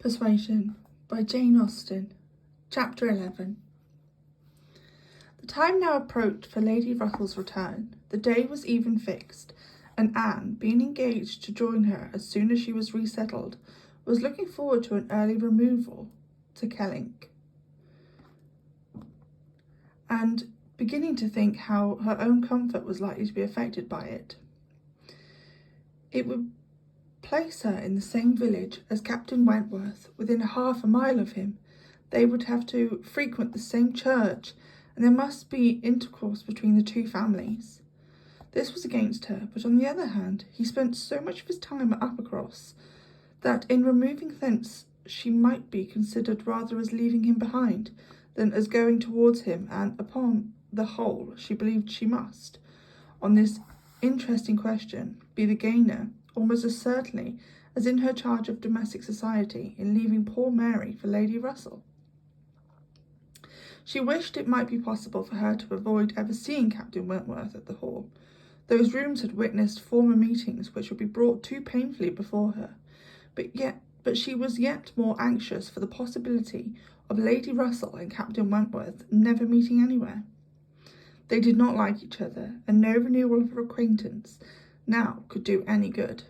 Persuasion by Jane Austen. Chapter 11. The time now approached for Lady Russell's return. The day was even fixed, and Anne, being engaged to join her as soon as she was resettled, was looking forward to an early removal to Kellynch, and beginning to think how her own comfort was likely to be affected by it. It would place her in the same village as Captain Wentworth, within half a mile of him. They would have to frequent the same church, and there must be intercourse between the two families. This was against her, but on the other hand, he spent so much of his time at Uppercross that in removing thence she might be considered rather as leaving him behind than as going towards him, and upon the whole she believed she must, on this interesting question, be the gainer, almost as certainly as in her charge of domestic society in leaving poor Mary for Lady Russell. She wished it might be possible for her to avoid ever seeing Captain Wentworth at the Hall. Those rooms had witnessed former meetings which would be brought too painfully before her, but she was yet more anxious for the possibility of Lady Russell and Captain Wentworth never meeting anywhere. They did not like each other, and no renewal of her acquaintance now could do any good,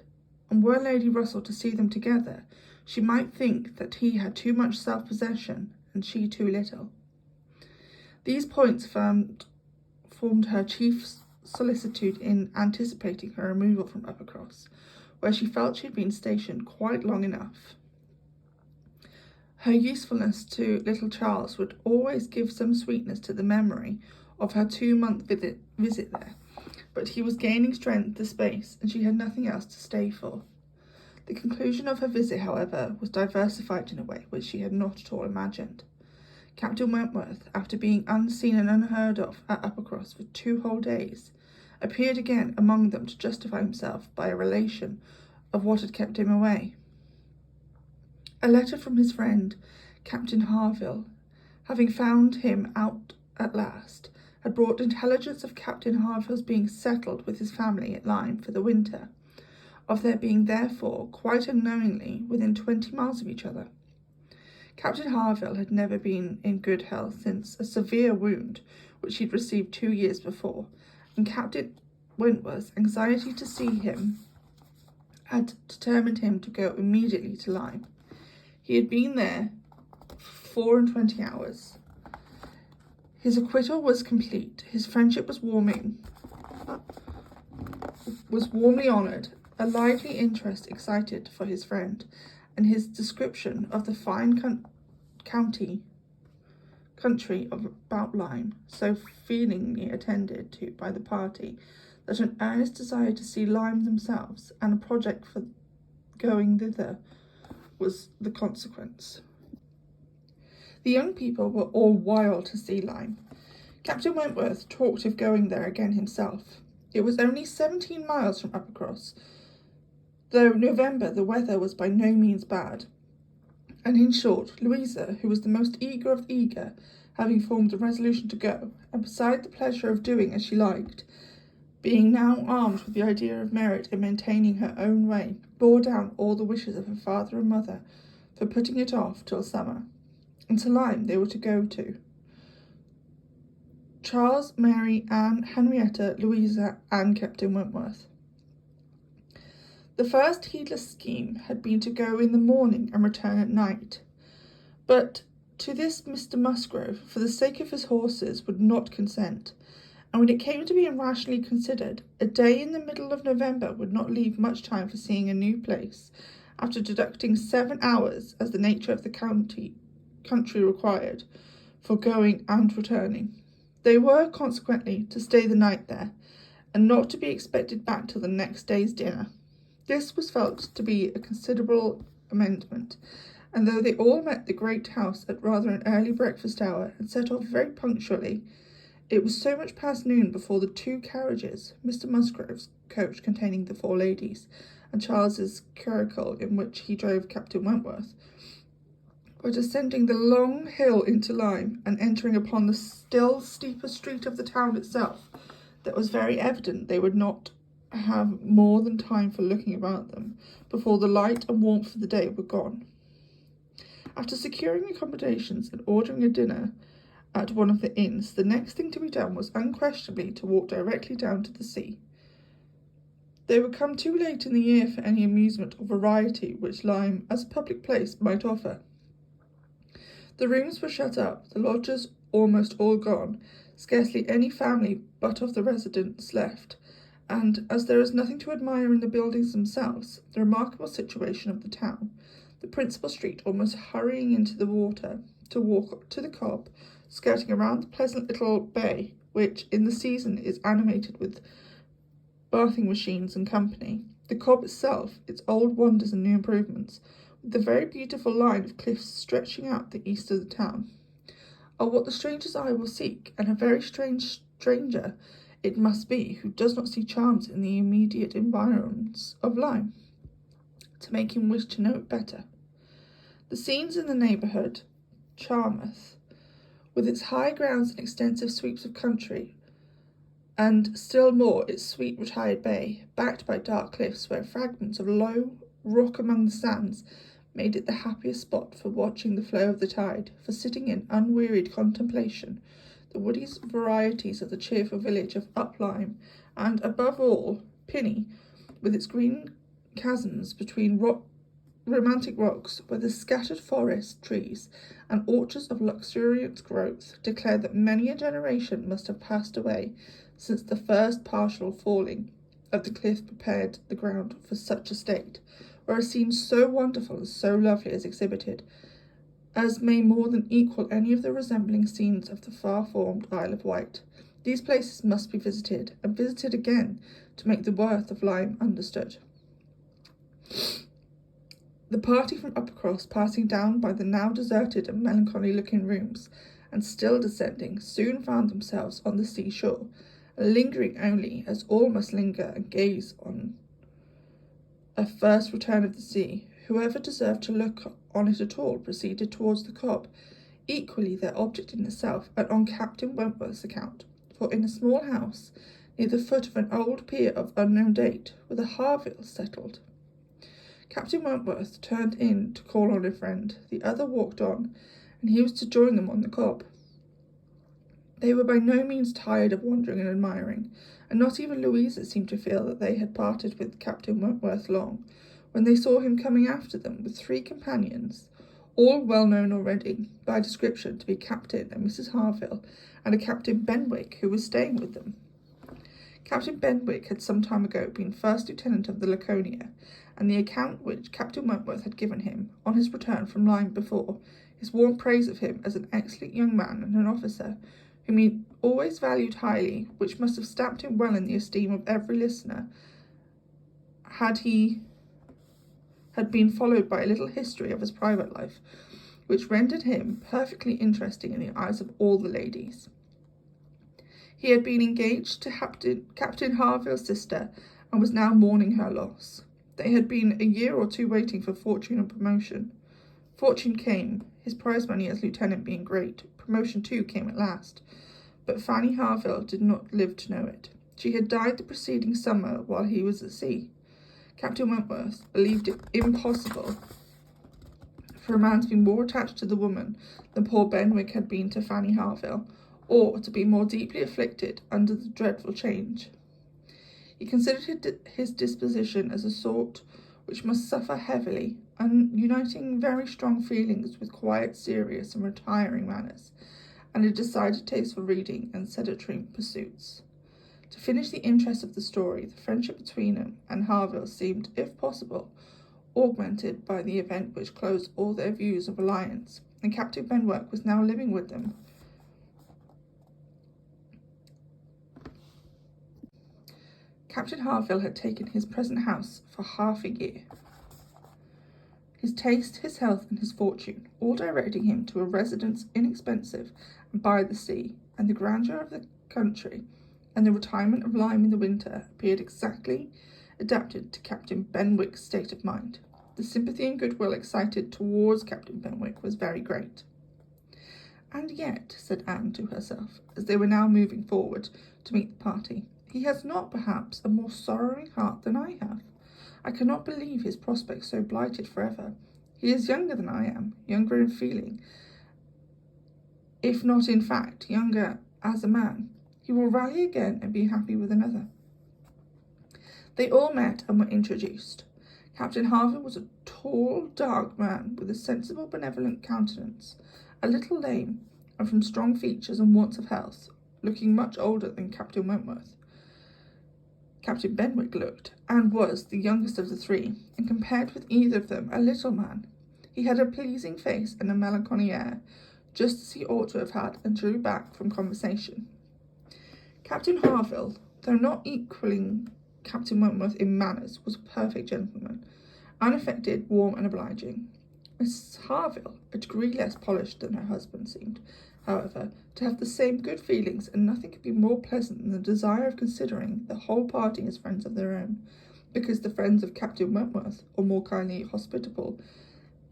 and were Lady Russell to see them together, she might think that he had too much self-possession and she too little. These points formed her chief solicitude in anticipating her removal from Uppercross, where she felt she had been stationed quite long enough. Her usefulness to little Charles would always give some sweetness to the memory of her 2-month visit there, but he was gaining strength to space, and she had nothing else to stay for. The conclusion of her visit, however, was diversified in a way which she had not at all imagined. Captain Wentworth, after being unseen and unheard of at Uppercross for 2 whole days, appeared again among them to justify himself by a relation of what had kept him away. A letter from his friend, Captain Harville, having found him out at last, had brought intelligence of Captain Harville's being settled with his family at Lyme for the winter, of their being therefore quite unknowingly within 20 miles of each other. Captain Harville had never been in good health since a severe wound which he had received 2 years before, and Captain Wentworth's anxiety to see him had determined him to go immediately to Lyme. He had been there 24 hours. His acquittal was complete. His friendship was warmly honoured, a lively interest excited for his friend, and his description of the fine country about Lyme, so feelingly attended to by the party, that an earnest desire to see Lyme themselves, and a project for going thither, was the consequence. The young people were all wild to see Lyme. Captain Wentworth talked of going there again himself. It was only 17 miles from Uppercross, though November the weather was by no means bad, and in short, Louisa, who was the most eager of the eager, having formed a resolution to go, and beside the pleasure of doing as she liked, being now armed with the idea of merit in maintaining her own way, bore down all the wishes of her father and mother for putting it off till summer. And to Lyme they were to go to. Charles, Mary, Anne, Henrietta, Louisa, and Captain Wentworth. The first heedless scheme had been to go in the morning and return at night, but to this Mr. Musgrove, for the sake of his horses, would not consent, and when it came to being rationally considered, a day in the middle of November would not leave much time for seeing a new place, after deducting 7 hours, as the nature of the country required, for going and returning. They were, consequently, to stay the night there, and not to be expected back till the next day's dinner. This was felt to be a considerable amendment, and though they all met the great house at rather an early breakfast hour, and set off very punctually, it was so much past noon before the 2 carriages, Mr. Musgrove's coach containing the 4 ladies, and Charles's curricle in which he drove Captain Wentworth, were descending the long hill into Lyme, and entering upon the still steeper street of the town itself, that was very evident they would not have more than time for looking about them before the light and warmth of the day were gone. After securing accommodations and ordering a dinner at one of the inns, the next thing to be done was unquestionably to walk directly down to the sea. They would come too late in the year for any amusement or variety which Lyme, as a public place, might offer. The rooms were shut up, the lodgers almost all gone, scarcely any family but of the residents left, and, as there is nothing to admire in the buildings themselves, the remarkable situation of the town, the principal street almost hurrying into the water, to walk to the Cobb, skirting around the pleasant little bay, which in the season is animated with bathing machines and company, the Cobb itself, its old wonders and new improvements, with the very beautiful line of cliffs stretching out the east of the town, are what the stranger's eye will seek, and a very strange stranger it must be who does not see charms in the immediate environs of Lyme, to make him wish to know it better. The scenes in the neighbourhood, Charmouth, with its high grounds and extensive sweeps of country, and still more its sweet retired bay, backed by dark cliffs where fragments of low rock among the sands made it the happiest spot for watching the flow of the tide, for sitting in unwearied contemplation, the woody varieties of the cheerful village of Up Lyme, and, above all, Pinny, with its green chasms between romantic rocks, where the scattered forest trees and orchards of luxuriant growth declare that many a generation must have passed away since the first partial falling of the cliff prepared the ground for such a state, where a scene so wonderful and so lovely is exhibited, as may more than equal any of the resembling scenes of the far-formed Isle of Wight. These places must be visited, and visited again, to make the worth of Lyme understood. The party from Uppercross, passing down by the now deserted and melancholy-looking rooms, and still descending, soon found themselves on the sea-shore, lingering only, as all must linger and gaze on a first return of the sea. Whoever deserved to look on it at all proceeded towards the Cobb, equally their object in itself, and on Captain Wentworth's account, for in a small house, near the foot of an old pier of unknown date, were the Harvilles settled. Captain Wentworth turned in to call on a friend, the other walked on, and he was to join them on the Cobb. They were by no means tired of wandering and admiring, and not even Louisa seemed to feel that they had parted with Captain Wentworth long, when they saw him coming after them with 3 companions, all well known already by description to be Captain and Mrs. Harville, and a Captain Benwick who was staying with them. Captain Benwick had some time ago been first lieutenant of the Laconia, and the account which Captain Wentworth had given him, on his return from Lyme before, his warm praise of him as an excellent young man and an officer, whom he always valued highly, which must have stamped him well in the esteem of every listener, had been followed by a little history of his private life, which rendered him perfectly interesting in the eyes of all the ladies. He had been engaged to Captain Harville's sister, and was now mourning her loss. They had been a year or 2 waiting for fortune and promotion. Fortune came, his prize money as lieutenant being great. Promotion too came at last, but Fanny Harville did not live to know it. She had died the preceding summer while he was at sea. Captain Wentworth believed it impossible for a man to be more attached to the woman than poor Benwick had been to Fanny Harville, or to be more deeply afflicted under the dreadful change. He considered his disposition as a sort which must suffer heavily, uniting very strong feelings with quiet, serious, and retiring manners, and a decided taste for reading and sedentary pursuits. To finish the interest of the story, the friendship between him and Harville seemed, if possible, augmented by the event which closed all their views of alliance, and Captain Benwick was now living with them. Captain Harville had taken his present house for half a year. His taste, his health, and his fortune, all directing him to a residence inexpensive and by the sea, and the grandeur of the country, and the retirement of Lyme in the winter, appeared exactly adapted to Captain Benwick's state of mind. The sympathy and goodwill excited towards Captain Benwick was very great. And yet, said Anne to herself, as they were now moving forward to meet the party, he has not, perhaps, a more sorrowing heart than I have. I cannot believe his prospects so blighted forever. He is younger than I am, younger in feeling, if not in fact, younger as a man. He will rally again and be happy with another." They all met and were introduced. Captain Harville was a tall, dark man with a sensible, benevolent countenance, a little lame, and from strong features and wants of health, looking much older than Captain Wentworth. Captain Benwick looked, and was the youngest of the three, and compared with either of them, a little man. He had a pleasing face and a melancholy air, just as he ought to have had, and drew back from conversation. Captain Harville, though not equalling Captain Wentworth in manners, was a perfect gentleman, unaffected, warm, and obliging. Mrs. Harville, a degree less polished than her husband, seemed, however, to have the same good feelings, and nothing could be more pleasant than the desire of considering the whole party as friends of their own, because the friends of Captain Wentworth are more kindly hospitable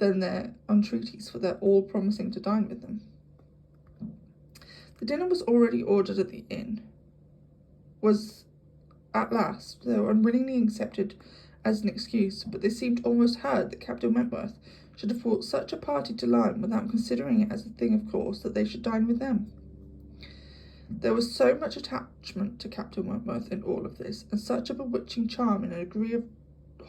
than their entreaties for their all promising to dine with them. The dinner was already ordered at the inn, was at last, though unwillingly, accepted as an excuse, but they seemed almost hurt that Captain Wentworth should have brought such a party to Lyme without considering it as a thing of course that they should dine with them. There was so much attachment to Captain Wentworth in all of this, and such a bewitching charm and a degree of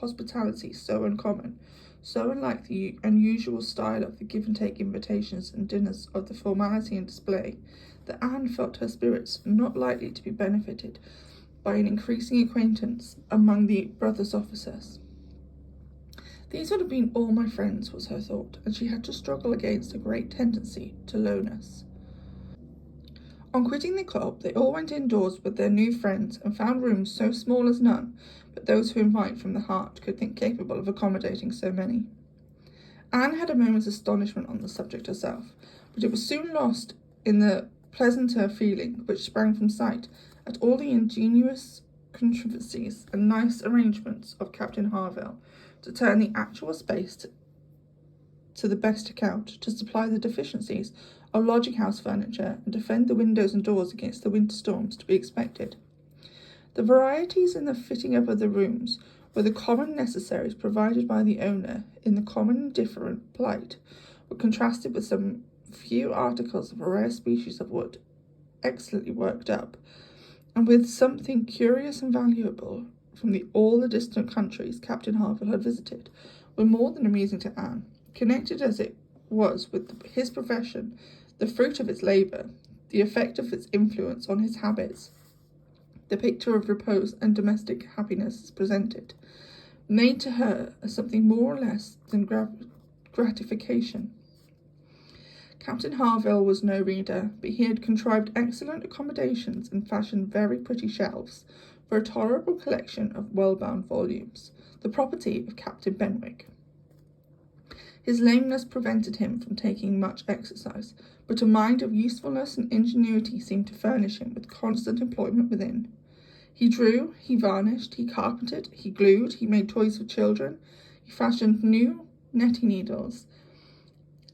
hospitality so uncommon, so unlike the unusual style of the give-and-take invitations and dinners of the formality and display, that Anne felt her spirits not likely to be benefited by an increasing acquaintance among the brothers officers. These would have been all my friends, was her thought, and she had to struggle against a great tendency to lowness. On quitting the club, they all went indoors with their new friends, and found rooms so small as none but those who invite from the heart could think capable of accommodating so many. Anne had a moment's astonishment on the subject herself, but it was soon lost in the pleasanter feeling which sprang from sight at all the ingenious contrivances and nice arrangements of Captain Harville to turn the actual space to the best account, to supply the deficiencies of lodging-house furniture, and defend the windows and doors against the winter storms to be expected. The varieties in the fitting up of the rooms were the common necessaries provided by the owner in the common indifferent plight, were contrasted with some few articles of a rare species of wood, excellently worked up, and with something curious and valuable from all the distant countries Captain Harville had visited, were more than amusing to Anne, connected as it was with his profession, the fruit of its labour, the effect of its influence on his habits. The picture of repose and domestic happiness presented, made to her as something more or less than gratification. Captain Harville was no reader, but he had contrived excellent accommodations and fashioned very pretty shelves for a tolerable collection of well-bound volumes, the property of Captain Benwick. His lameness prevented him from taking much exercise, but a mind of usefulness and ingenuity seemed to furnish him with constant employment within. He drew, he varnished, he carpentered, he glued, he made toys for children, he fashioned new netting needles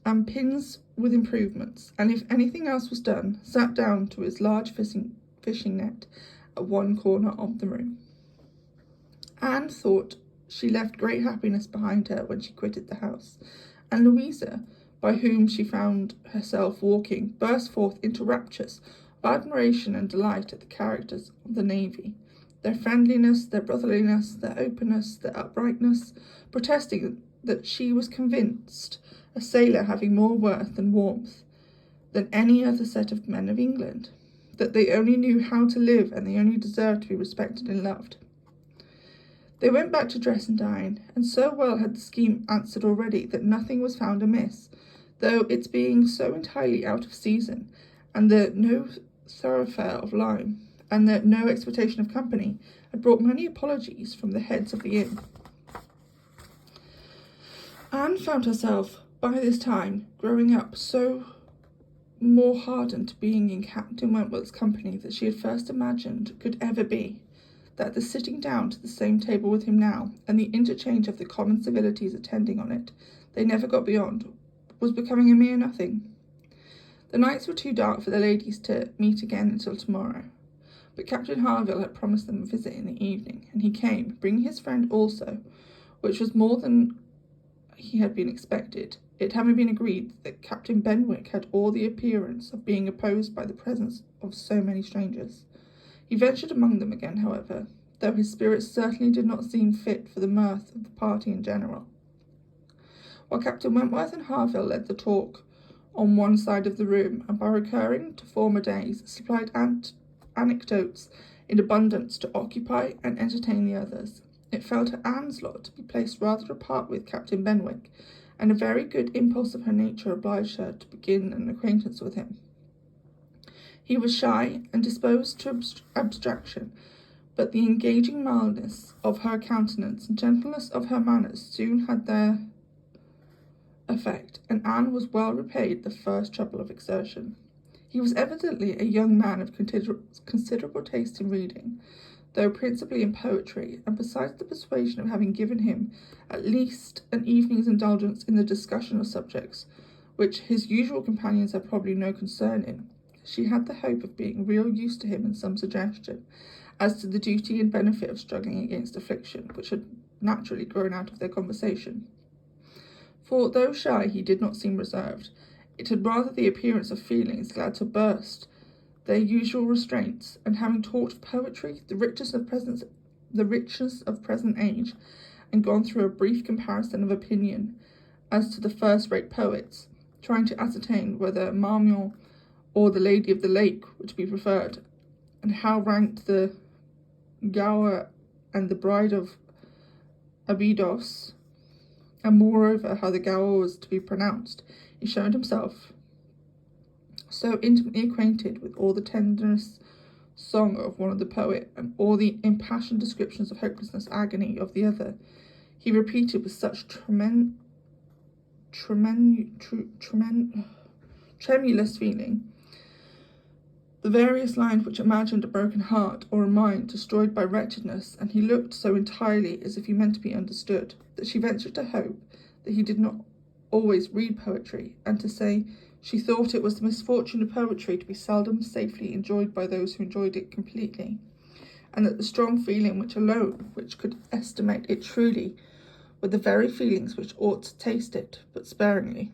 and pins with improvements, and if anything else was done, sat down to his large fishing net at one corner of the room. Anne thought she left great happiness behind her when she quitted the house, and Louisa, by whom she found herself walking, burst forth into raptures of admiration and delight at the characters of the navy, their friendliness, their brotherliness, their openness, their uprightness, protesting that she was convinced a sailor having more worth and warmth than any other set of men of England, that they only knew how to live and they only deserved to be respected and loved. They went back to dress and dine, and so well had the scheme answered already that nothing was found amiss, though its being so entirely out of season, and the no thoroughfare of Lyme, and the no expectation of company, had brought many apologies from the heads of the inn. Anne found herself, by this time, growing up so more hardened to being in Captain Wentworth's company than she had first imagined could ever be, that the sitting down to the same table with him now, and the interchange of the common civilities attending on it, they never got beyond, was becoming a mere nothing. The nights were too dark for the ladies to meet again until tomorrow, but Captain Harville had promised them a visit in the evening, and he came, bringing his friend also, which was more than he had been expected, it having been agreed that Captain Benwick had all the appearance of being opposed by the presence of so many strangers. He ventured among them again, however, though his spirits certainly did not seem fit for the mirth of the party in general. While Captain Wentworth and Harville led the talk on one side of the room, and by recurring to former days, supplied anecdotes in abundance to occupy and entertain the others, it fell to Anne's lot to be placed rather apart with Captain Benwick, and a very good impulse of her nature obliged her to begin an acquaintance with him. He was shy and disposed to abstraction, but the engaging mildness of her countenance and gentleness of her manners soon had their effect, and Anne was well repaid the first trouble of exertion. He was evidently a young man of considerable taste in reading, though principally in poetry, and besides the persuasion of having given him at least an evening's indulgence in the discussion of subjects which his usual companions had probably no concern in, she had the hope of being real use to him in some suggestion as to the duty and benefit of struggling against affliction, which had naturally grown out of their conversation. For, though shy, he did not seem reserved. It had rather the appearance of feelings glad to burst their usual restraints, and having talked of poetry, the richness of present age, and gone through a brief comparison of opinion as to the first-rate poets, trying to ascertain whether Marmion or the Lady of the Lake were to be preferred, and how ranked the Gower and the Bride of Abydos, and moreover how the Gower was to be pronounced, he showed himself so intimately acquainted with all the tenderest song of one of the poet, and all the impassioned descriptions of hopelessness agony of the other. He repeated with such tremulous feeling the various lines which imagined a broken heart or a mind destroyed by wretchedness, and he looked so entirely as if he meant to be understood, that she ventured to hope that he did not always read poetry, and to say she thought it was the misfortune of poetry to be seldom safely enjoyed by those who enjoyed it completely, and that the strong feeling which could estimate it truly were the very feelings which ought to taste it, but sparingly.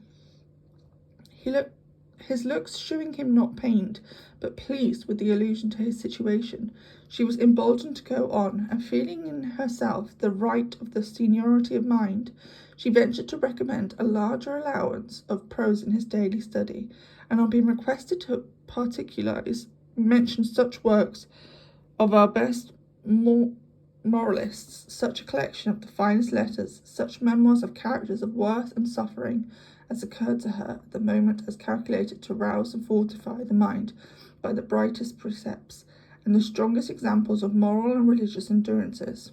His looks shewing him not pained, but pleased with the allusion to his situation, she was emboldened to go on, and feeling in herself the right of the seniority of mind, she ventured to recommend a larger allowance of prose in his daily study, and on being requested to particularize, mention such works of our best moralists, such a collection of the finest letters, such memoirs of characters of worth and suffering, as occurred to her at the moment as calculated to rouse and fortify the mind by the brightest precepts and the strongest examples of moral and religious endurances.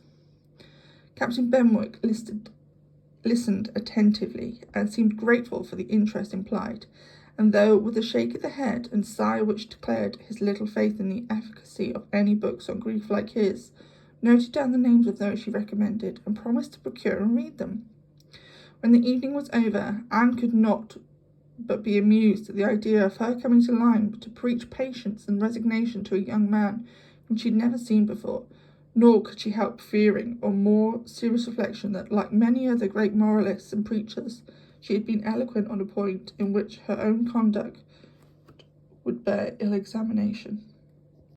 Captain Benwick listened attentively, and seemed grateful for the interest implied, and though with a shake of the head and sigh which declared his little faith in the efficacy of any books on grief like his, noted down the names of those she recommended, and promised to procure and read them. When the evening was over, Anne could not but be amused at the idea of her coming to Lyme to preach patience and resignation to a young man whom she had never seen before, nor could she help fearing, on more serious reflection, that, like many other great moralists and preachers, she had been eloquent on a point in which her own conduct would bear ill examination.